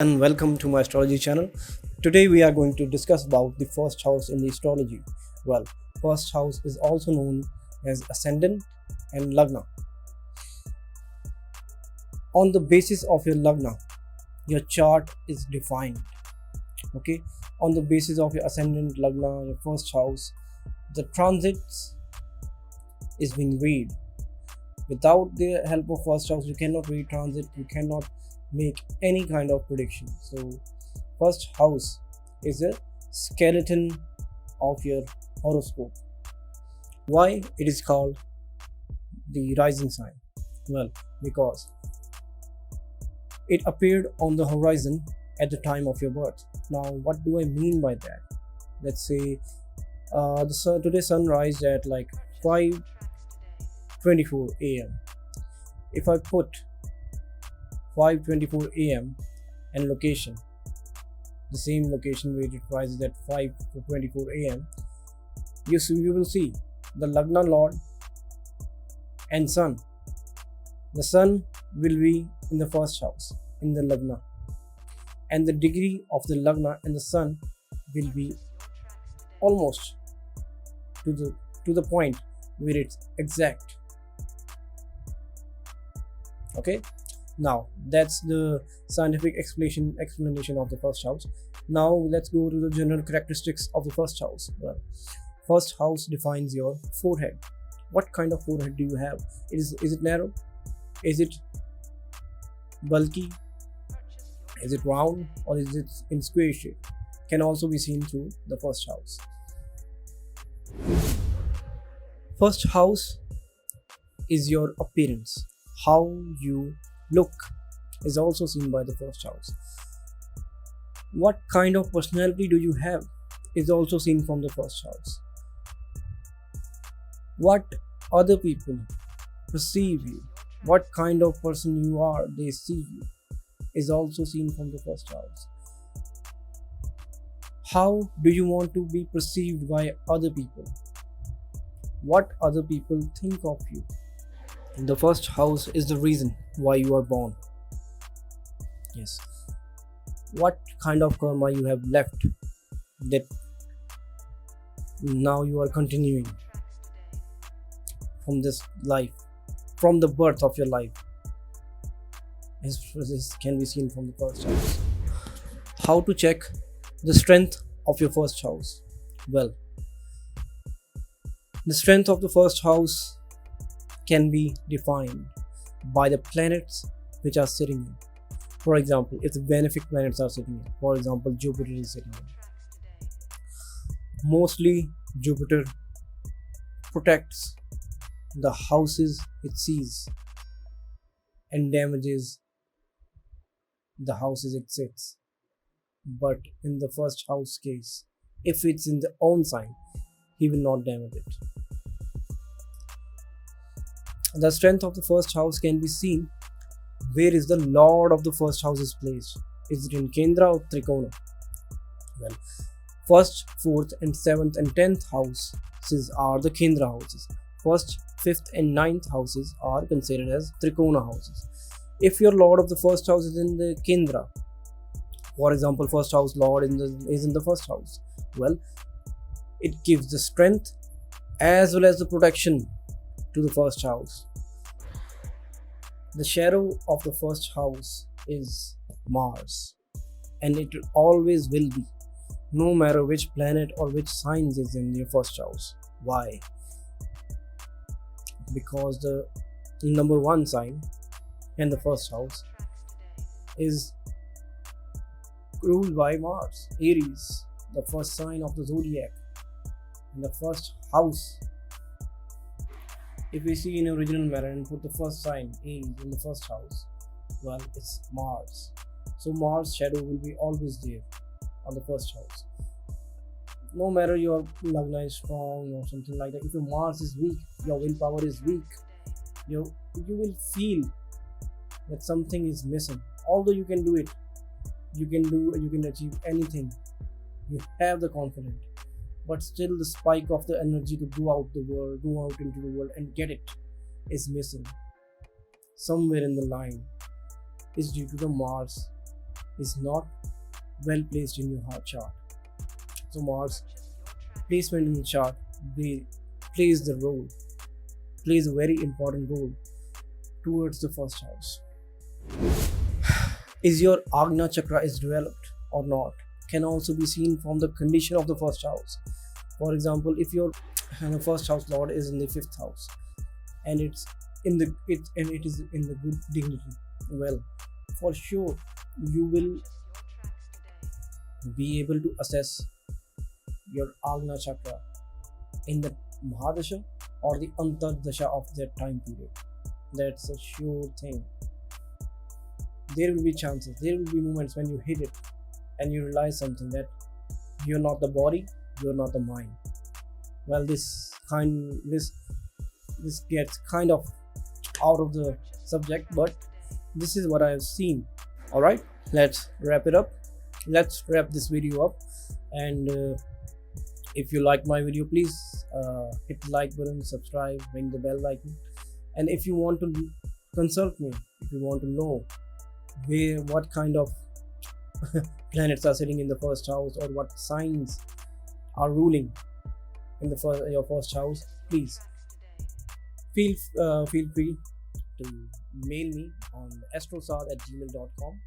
And welcome to my astrology channel. Today we are going to discuss about the first house in the astrology. Well, first house is also known as ascendant and lagna. On the basis of your lagna, your chart is defined. Okay, on the basis of your ascendant, lagna, your first house, the transits is being read. Without the help of first house, you cannot read transit. You cannot make any kind of prediction. So first house is a skeleton of your horoscope. Why it is called the rising sign? Well, because it appeared on the horizon at the time of your birth. Now, what do I mean by that? Let's say today sunrise at like 5:24 a.m. If I put 5:24 a.m. and location, the same location where it rises at 5:24 a.m., you will see the Lagna Lord and Sun. The Sun will be in the first house in the Lagna, and the degree of the Lagna and the Sun will be almost to the point where it's exact. Okay, now that's the scientific explanation of the first house. Now let's go to the general characteristics of the first house. Well, first house defines your forehead. What kind of forehead do you have? Is it narrow? Is it bulky? Is it round, or is it in square shape? Can also be seen through the first house. First house is your appearance. How you look is also seen by the first house. What kind of personality do you have is also seen from the first house. What other people perceive you, what kind of person you are, they see you, is also seen from the first house. How do you want to be perceived by other people? What other people think of you? The first house is the reason why you are born. Yes. What kind of karma you have left that now you are continuing from this life, from the birth of your life. This can be seen from the first house. How to check the strength of your first house? Well, the strength of the first house can be defined by the planets which are sitting in. For example, if the benefic planets are sitting in, for example, Jupiter is sitting in. Mostly, Jupiter protects the houses it sees and damages the houses it sits. But in the first house case, if it's in the own sign, he will not damage it. The strength of the first house can be seen where is the lord of the first house is placed. Is it in Kendra or Trikona? Well, first, fourth, and seventh and 10th houses are the Kendra houses. First, fifth, and ninth houses are considered as Trikona houses. If your lord of the first house is in the Kendra, for example, first house lord is in the first house, well, it gives the strength as well as the protection to the first house. The shadow of the first house is Mars, and it always will be, no matter which planet or which signs is in your first house. Why? Because the number one sign in the first house is ruled by Mars, Aries, the first sign of the zodiac, in the first house. If we see in original manner and put the first sign Aries in the first house, well, it's Mars. So Mars shadow will be always there on the first house. No matter your lagna is strong or something like that, if your Mars is weak, your willpower is weak, you will feel that something is missing. Although you can do it, you can achieve anything. You have the confidence, but still the spike of the energy to go out into the world and get it is missing. Somewhere in the line is due to the Mars is not well placed in your heart chart. So Mars placement in the chart plays the role, plays a very important role towards the first house. Is your Agna chakra is developed or not can also be seen from the condition of the first house. For example, if your the first house lord is in the fifth house and it is in the good dignity, well, for sure you will be able to assess your Agna chakra in the Mahadasha or the Antardasha of that time period. That's a sure thing. There will be chances, there will be moments when you hit it and you realize something, that you're not the body, you're not the mind. Well, this gets kind of out of the subject, but this is what I have seen. All right, let's wrap it up. Let's wrap this video up. And if you like my video, please hit the like button, subscribe, ring the bell icon. And if you want to consult me, if you want to know what kind of planets are sitting in the first house or what signs are ruling in your first house, please feel free to mail me on astrosad@gmail.com.